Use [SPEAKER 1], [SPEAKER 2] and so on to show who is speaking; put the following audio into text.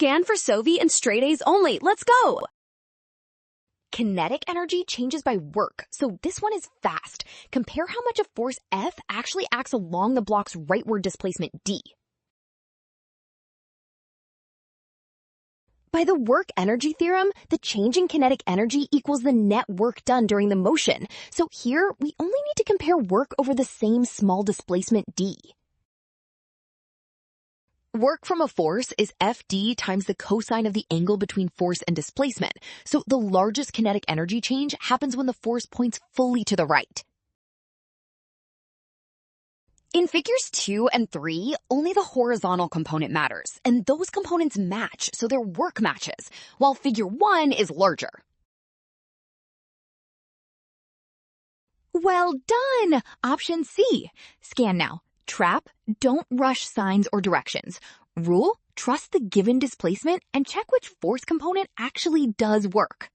[SPEAKER 1] Scan for Sovi and straight A's only. Let's go! Kinetic energy changes by work, so this one is fast. Compare how much of force F actually acts along the block's rightward displacement D. By the work-energy theorem, the change in kinetic energy equals the net work done during the motion. So here, we only need to compare work over the same small displacement D. Work from a force is Fd times the cosine of the angle between force and displacement. So the largest kinetic energy change happens when the force points fully to the right. In figures 2 and 3, only the horizontal component matters, and those components match, so their work matches, while figure 1 is larger. Well done! Option C. Scan now. Trap, don't rush signs or directions. Rule, trust the given displacement and check which force component actually does work.